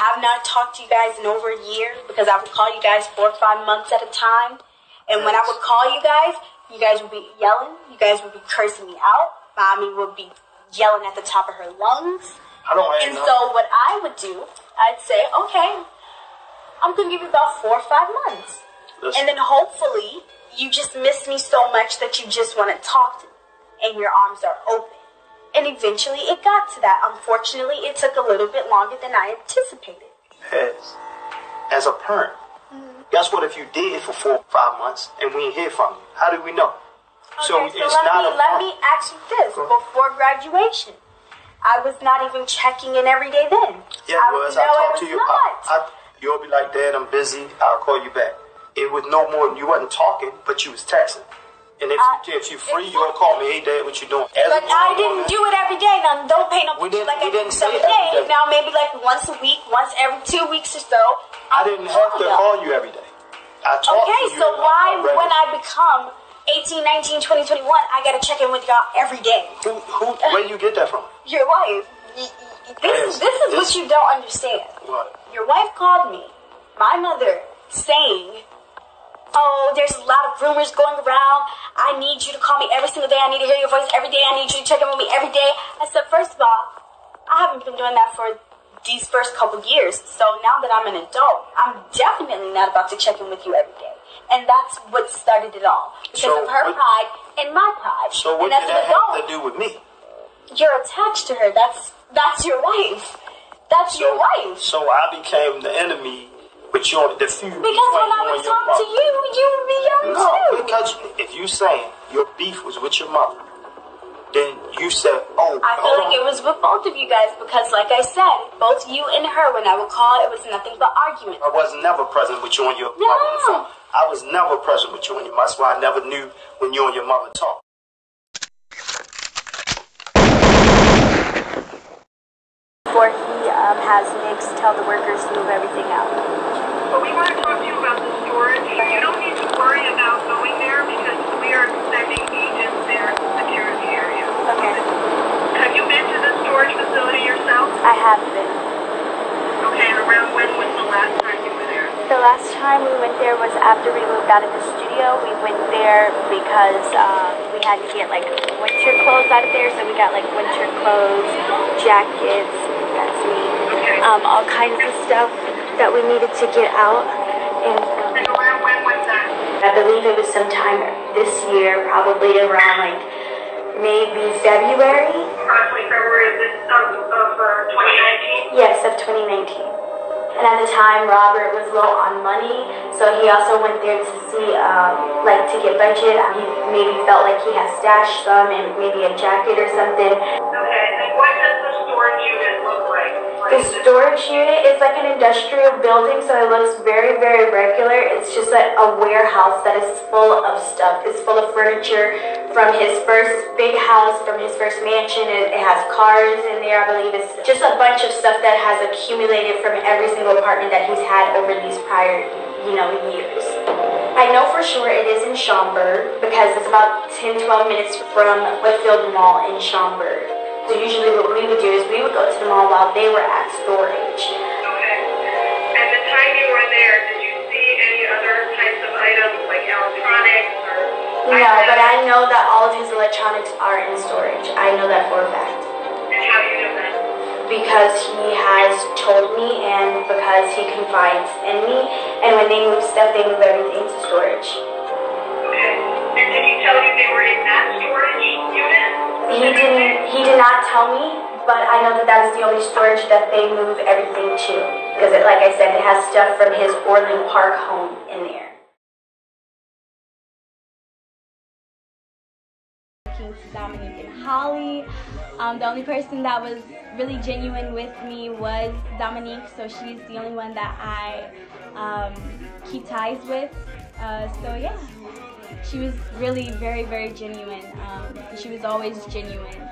I've not talked to you guys in over a year because I would call you guys 4 or 5 months at a time. And when I would call you guys would be yelling. You guys would be cursing me out. Mommy would be yelling at the top of her lungs. And so what I would do, I'd say, okay, I'm going to give you about 4 or 5 months. And then hopefully you just miss me so much that you just want to talk to me and your arms are open. And eventually it got to that. Unfortunately, it took a little bit longer than I anticipated. As a parent, guess what if you did for 4 or 5 months and we didn't hear from you? How do we know? Okay, so let me ask you this. Before graduation, I was not even checking in every day then. Yeah, as I talked to you, you'll be like, Dad, I'm busy. I'll call you back. It was no more. You wasn't talking, but you was texting. And if you're free, you'll call me. Hey, Dad, what you doing? But I didn't do it every day. Now, don't paint no picture like I did every day. Now, maybe like once a week, once every 2 weeks or so. I didn't have to call you every day. I talked to you. Okay, so why, when I become 18, 19, 20, 21, I got to check in with y'all every day? Where you get that from? Your wife. This is what you don't understand. What? Your wife called me, my mother, saying, oh, there's a lot of rumors going around. I need you to call me every single day. I need to hear your voice every day. I need you to check in with me every day. I said, first of all, I haven't been doing that for these first couple years. So now that I'm an adult, I'm definitely not about to check in with you every day. And that's what started it all. Because of her pride and my pride. So what did that have to do with me? You're attached to her. That's your wife. That's your wife. So I became the enemy. But you're the feud. Because when I would talk to you, you would be young too. No, because if you saying your beef was with your mother, then you said, oh, I feel like it was with both of you guys because, like I said, both you and her, when I would call, it was nothing but argument. I was never present with you and your mother on the phone. I was never present with you and your mother. That's why I never knew when you and your mother talked. Before he has Nix tell the workers to move everything out. But we want to talk to you about the storage. You don't need to worry about going there because we are sending agents there to secure the area. Okay. Have you been to the storage facility yourself? I have been. Okay, and around when was the last time you were there? The last time we went there was after we moved out of the studio. We went there because we had to get like winter clothes out of there. So we got like winter clothes, jackets, that's me, all kinds of stuff that we needed to get out. And around when was that? I believe it was sometime this year, probably around like maybe February. Approximately February of 2019? Yes, of 2019. And at the time, Robert was low on money, so he also went there to see, like to get budget. He maybe felt like he had stashed some and maybe a jacket or something. Okay, and what does the storage unit look like? The storage unit is like an industrial building, so it looks very, very regular. It's just like a warehouse that is full of stuff. It's full of furniture from his first big house, from his first mansion. It has cars in there, I believe. It's just a bunch of stuff that has accumulated from every single apartment that he's had over these prior, years. I know for sure it is in Schaumburg because it's about 10-12 minutes from Whitfield Mall in Schaumburg. So usually what we would do is we would go to the mall while they were at storage. Okay. And the time you were there, did you see any other types of items like electronics or... No, but I know that all of his electronics are in storage. I know that for a fact. And how do you know that? Because he has told me and because he confides in me. And when they move stuff, they move everything to storage. Okay. And did he tell you they were in that storage unit? He did not tell me, but I know that that is the only storage that they move everything to. Because, like I said, it has stuff from his Orland Park home in there. Dominique and Holly. The only person that was really genuine with me was Dominique, so she's the only one that I keep ties with. So yeah. She was really very, very genuine. She was always genuine.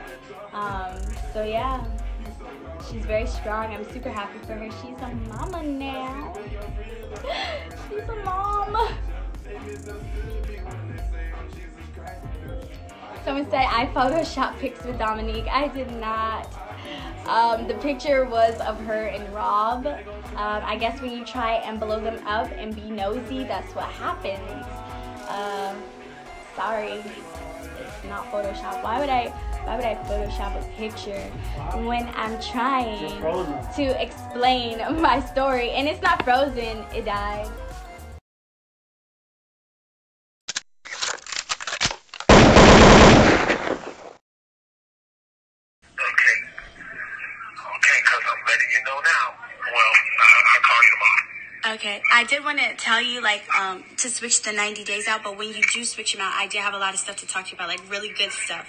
So yeah, she's very strong. I'm super happy for her. She's a mama now. She's a mom. Someone said I photoshopped pics with Dominique. I did not The picture was of her and Rob. I guess when you try and blow them up and be nosy, that's what happens. Sorry, it's not Photoshop. Why would I Photoshop a picture when I'm trying to explain my story? And it's not frozen, it died. Okay, I did want to tell you, like, to switch the 90 days out, but when you do switch them out, I do have a lot of stuff to talk to you about, like, really good stuff.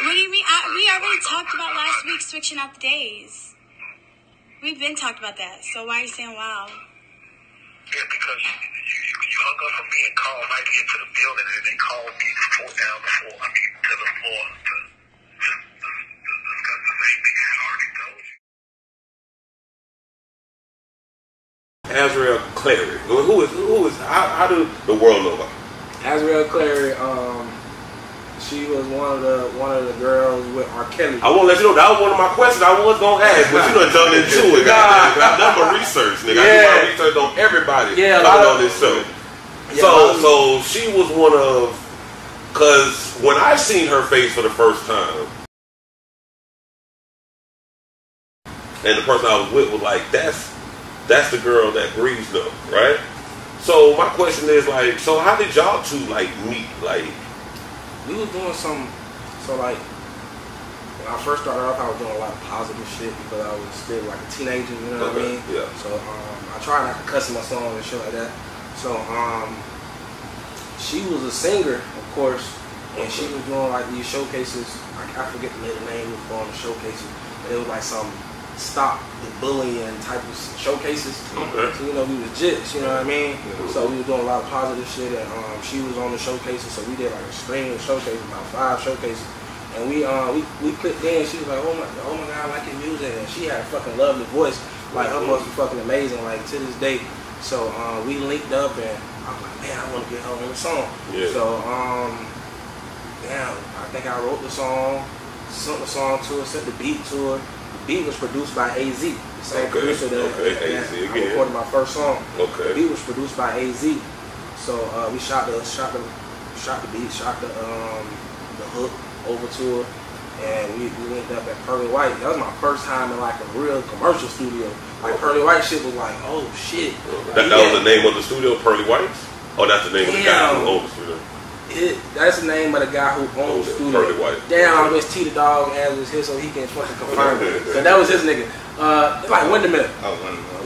What do you mean? We already talked about last week switching out the days. We've been talked about that, so why are you saying wow? Yeah, because you hung up on me and called right into the building, and they called me to the floor to discuss the same thing I had already told you. Azriel Clary. Who is how do the world know about her? Azriel Clary, she was one of the girls with R. Kelly. I won't let you know that was one of my questions I was gonna ask, but you done done into it. I've done my research, nigga. I do my research on everybody. Yeah, on this show. Yeah, so she was one of, cause when I seen her face for the first time, and the person I was with was like, that's the girl that Breeze know, right? So my question is like, so how did y'all two like meet? Like, we was doing some, so like, when I first started off, I was doing a lot of positive shit because I was still like a teenager, you know what I mean? Yeah. So I tried not to cuss in my songs and shit like that. So she was a singer, of course, and she was doing like these showcases. I forget the name of the showcases, but it was like some stop the bullying type of showcases. Okay. So you know we was jits, you know what I mean? So we were doing a lot of positive shit, and she was on the showcases. So we did like a string of showcases, about 5 showcases, and we clicked in. She was like, oh my god, I like your music, and she had a fucking lovely voice. Like her voice was fucking amazing, like to this day. So we linked up, and I was like, man, I want to get her on the song. Yeah. So I think I wrote the song, sent the song to her, sent the beat to her. The beat was produced by AZ, the same producer that I recorded my first song. Okay. The beat was produced by AZ. So we shot the beat, shot the hook over to her, and we linked up at Pearly White. That was my first time in like a real commercial studio. Like Pearly White shit was like, oh shit. That was the name of the studio, Pearly White's? Oh, that's the name of the guy who owns the studio. That's the name of the guy who owns the studio. Pearly White. Damn, I wish T the Dog as was here so he can fucking confirm it. So that was his nigga. Like Windermere.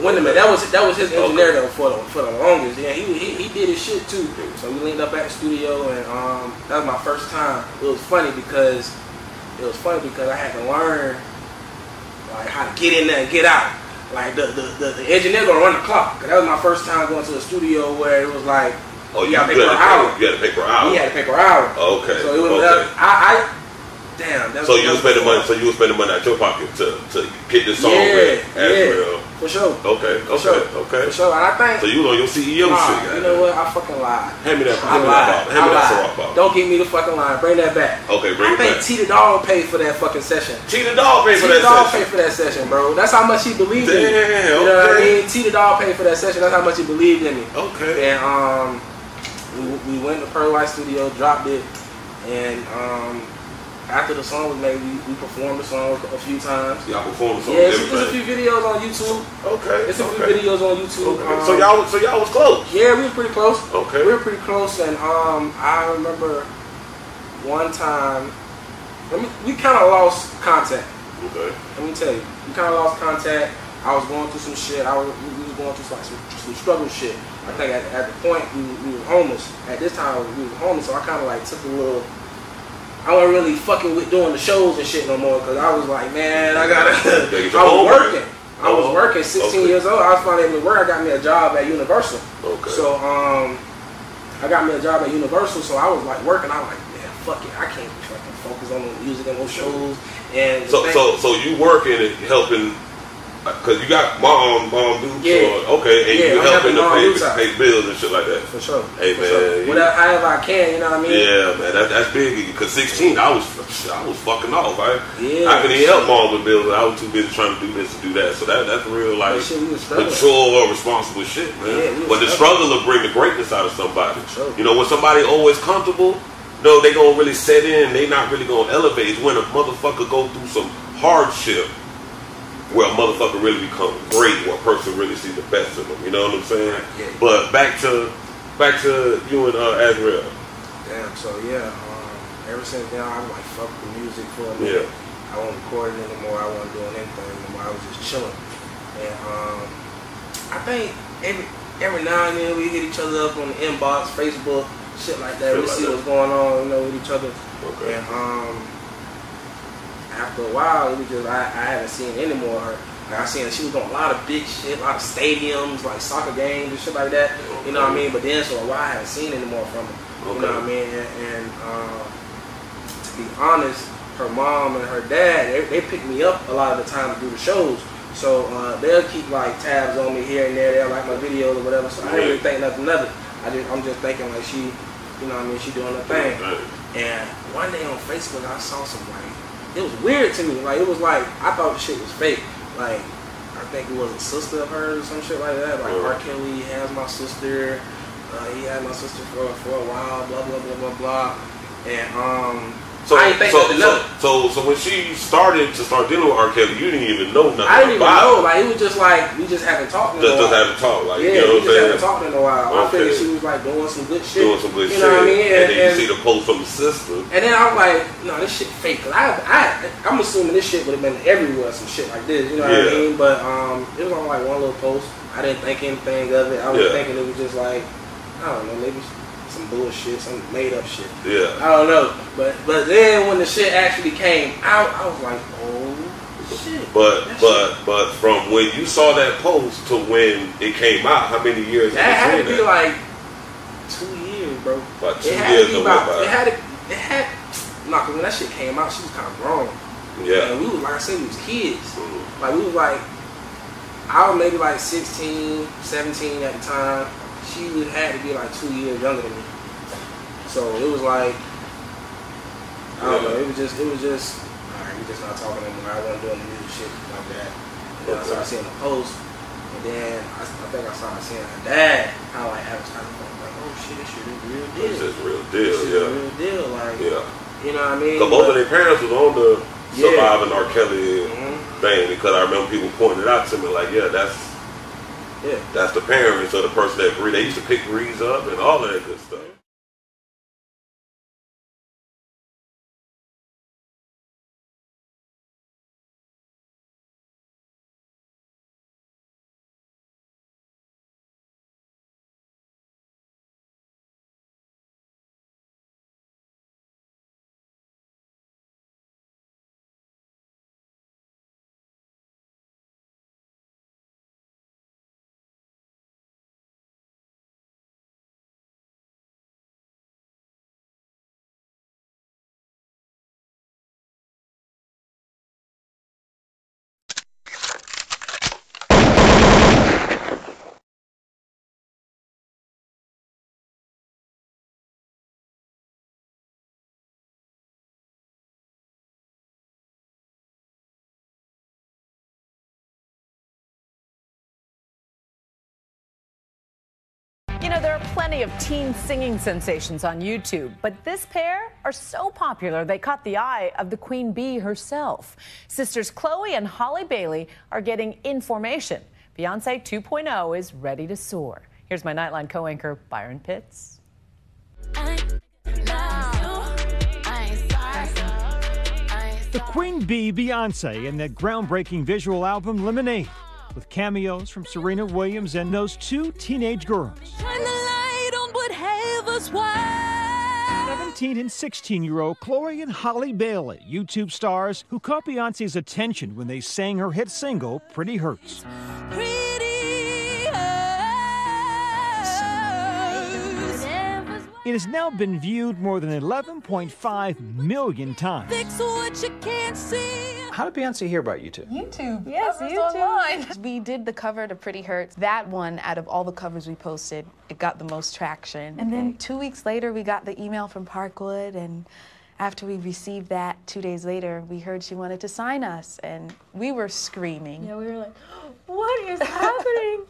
Windermere. That was his engineer though for the longest. Yeah, he did his shit too. So we linked up at the studio, and that was my first time. It was funny because I had to learn like how to get in there and get out. Like the engineer gonna run the clock. Cause that was my first time going to a studio where it was like, you gotta pay per hour. You had to pay per hour. He had to pay per hour. Okay. So it was damn. So you was spending money. So you was spending money out your pocket to get this song ready. Yeah. For sure. Okay. For sure. And I think. So you was on your CEO shit. You know what? I fucking lied. Hand me that. Hand me that ball. Don't give me the fucking line. Bring that back. Okay. Bring it back. I think T the Dog paid for that fucking session. T the Dog paid for that session. T the Dog paid for that session, bro. That's how much he believed in me. You know what I mean? T the Dog paid for that session. That's how much he believed in me. Okay. And we went to Pearly White Studio, dropped it, and after the song was made, we performed the song a few times. Y'all performed the song. Yeah, there's a few videos on YouTube. Okay. There's a few videos on YouTube. Okay. So y'all was close. Yeah, we were pretty close. Okay. We were pretty close, and I remember one time, we kind of lost contact. Okay. Let me tell you, we kind of lost contact. I was going through some shit. We was going through like some struggle shit. I think at the point we were homeless. At this time we were homeless, so I kind of like took a little. I wasn't really fucking with doing the shows and shit no more because I was like, man, I was working. I was working, 16 years old. I was finally able to work. I got me a job at Universal. Okay. So I got me a job at Universal. So I was like working. I was like, man, fuck it. I can't fucking focus on the music and those shows. And so you working and helping Cause you got mom dudes, okay, and you helping to pay bills and shit like that. For sure. Hey for man, sure. Whatever, however I can, you know what I mean? Yeah, man, that's big. Cause 16, I was fucking off, right? Yeah. I couldn't even help mom with bills. I was too busy trying to do this and do that. So that's real like mature or responsible shit, man. Yeah, but the struggle will bring the greatness out of somebody. Sure. You know, when somebody always comfortable, no, they gonna really set in. They not really gonna elevate. It's when a motherfucker go through some hardship where a motherfucker really become great, where a person really sees the best in them. You know what I'm saying? Yeah. But back to you and Azriel. Damn. So ever since then I was like fuck the music for a minute. Yeah. I wasn't recording anymore. I wasn't doing anything anymore. I was just chilling. And I think every now and then we hit each other up on the inbox, Facebook, shit like that. We see what's going on, you know, with each other. Okay. And after a while, it was just I haven't seen any more of her. Like I seen she was doing a lot of big shit, a lot of stadiums, like soccer games and shit like that. You know what I mean? But then so a while I haven't seen any more from her. You know what I mean? And to be honest, her mom and her dad, they pick me up a lot of the time to do the shows. So they'll keep like tabs on me here and there. They'll like my videos or whatever. So I didn't really think nothing of it. I'm just thinking like she, you know what I mean? She doing her thing. And one day on Facebook, I saw some like. It was weird to me. Like, it was like, I thought the shit was fake. Like, I think it was a sister of hers or some shit like that. Like, R. Kelly has my sister. He had my sister for a while, blah, blah, blah, blah, blah. And, so I didn't think nothing of it. So when she started dealing with R. Kelly, you didn't even know nothing. I didn't even know. Like, it was just like, we just haven't talked in a while. Just haven't talked. Like, yeah, you know we just haven't talked in a while. Okay. I figured she was like doing some good shit. Doing some good shit. You know what I mean? And then you see the post from the sister. And then I was like, no, this shit fake. Cause I'm assuming this shit would have been everywhere, some shit like this. You know what I mean? But it was on like one little post. I didn't think anything of it. I was thinking it was just like, I don't know, maybe some bullshit, some made up shit. Yeah. I don't know. But then when the shit actually came out, I was like, oh shit. But from when you saw that post to when it came out, how many years? That had to be like 2 years, bro. About 2 years. Cause when that shit came out, she was kind of grown. Yeah. And we was, like I said, we was kids. Mm-hmm. Like we was like, I was maybe like 16, 17 at the time. She had to be like 2 years younger than me. So it was like, I don't know, it was just, alright, we just not talking anymore. I wasn't doing the music shit like that. And then I started seeing the post, and then I think I started seeing her dad, how like advertising, like, oh shit, this shit is real deal. This is real deal, real deal, like, you know what I mean? So both of their parents was on the surviving R. Kelly thing, because I remember people pointing it out to me, like, that's the parents or the person that breed. They used to pick breeds up and all of that good stuff. You know, there are plenty of teen singing sensations on YouTube, but this pair are so popular they caught the eye of the Queen Bee herself. Sisters Chloe and Holly Bailey are getting information. Beyonce 2.0 is ready to soar. Here's my Nightline co-anchor, Byron Pitts. The Queen Bee, Beyonce, and that groundbreaking visual album, Lemonade, with cameos from Serena Williams and those two teenage girls. Shine the light on what have us wild. 17 and 16-year-old Chloe and Holly Bailey, YouTube stars who caught Beyonce's attention when they sang her hit single, Pretty Hurts. It has now been viewed more than 11.5 million times. Fix what you can't see. How did Beyonce hear about you two? YouTube. Yes, YouTube. Online. We did the cover to Pretty Hurts. That one, out of all the covers we posted, it got the most traction. And then 2 weeks later, we got the email from Parkwood, and after we received that, 2 days later, we heard she wanted to sign us, and we were screaming. Yeah, we were like, what is happening?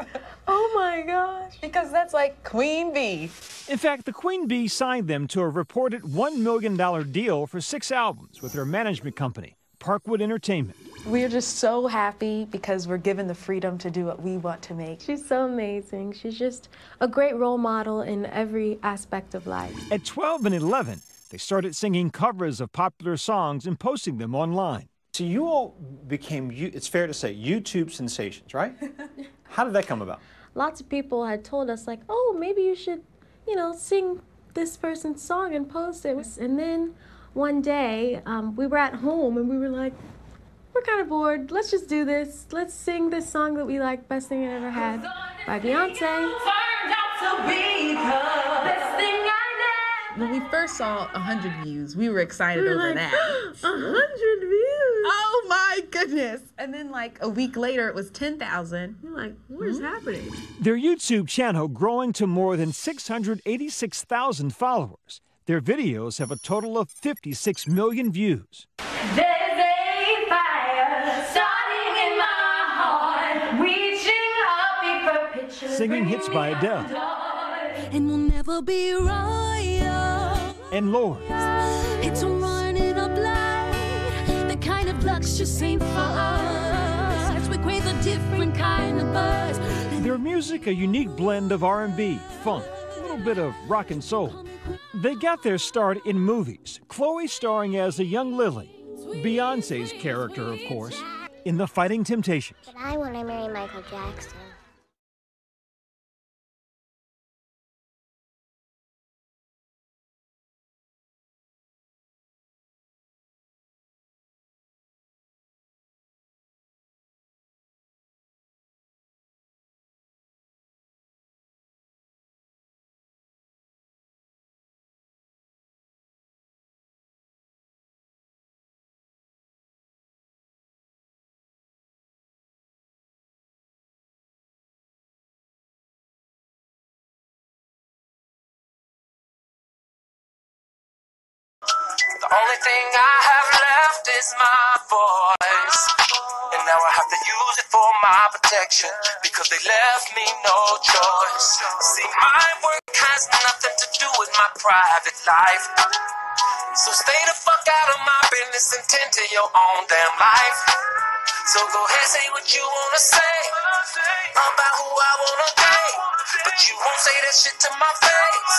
Oh my gosh. Because that's like Queen Bee. In fact, the Queen Bee signed them to a reported $1 million deal for 6 albums with their management company, Parkwood Entertainment. We're just so happy because we're given the freedom to do what we want to make. She's so amazing. She's just a great role model in every aspect of life. At 12 and 11, they started singing covers of popular songs and posting them online. So you all became, it's fair to say, YouTube sensations, right? How did that come about? Lots of people had told us, like, oh, maybe you should, you know, sing this person's song and post it. And then one day, we were at home and we were like, we're kind of bored. Let's just do this. Let's sing this song that we like, Best Thing I Ever Had, by Beyonce. When we first saw 100 views, we were excited over that. 100 views? Oh my goodness. And then like a week later, it was 10,000. You're like, what is happening? Their YouTube channel growing to more than 686,000 followers. Their videos have a total of 56 million views. There's a fire starting in my heart, reaching up before pictures. Singing hits by Adele. And we'll never be royal. And Lord. It's running up light. The kind of lux just ain't for us. We crave a different kind of buzz. Their music, a unique blend of R&B, funk, a little bit of rock and soul. They got their start in movies. Chloe starring as a young Lily. Beyonce's character, of course, in The Fighting Temptations. But I want to marry Michael Jackson. The only thing I have left is my voice, and now I have to use it for my protection, because they left me no choice. See, my work has nothing to do with my private life, so stay the fuck out of my business and tend to your own damn life. So go ahead, say what you wanna say about who I wanna date, but you won't say that shit to my face,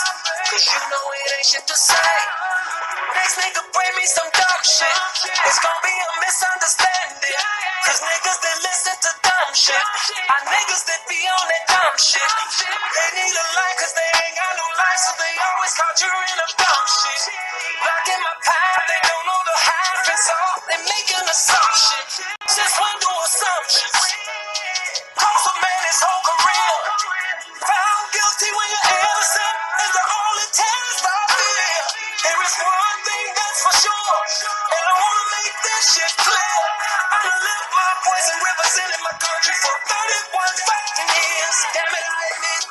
cause you know it ain't shit to say. Next nigga bring me some dumb shit, it's gonna be a misunderstanding, cause niggas that listen to dumb shit are niggas that be on that dumb shit. They need a life cause they ain't got no life, so they always conjuring up dumb shit. Blocking my path, they don't know the half, and so they making assumptions. Since when do assumptions cost a man his whole career? Found guilty when you're innocent is the only test I fear. There is one thing that's for sure, and I wanna make this shit clear. I done lived my voice and represented my country for 31 fucking years. Damn it, I admit.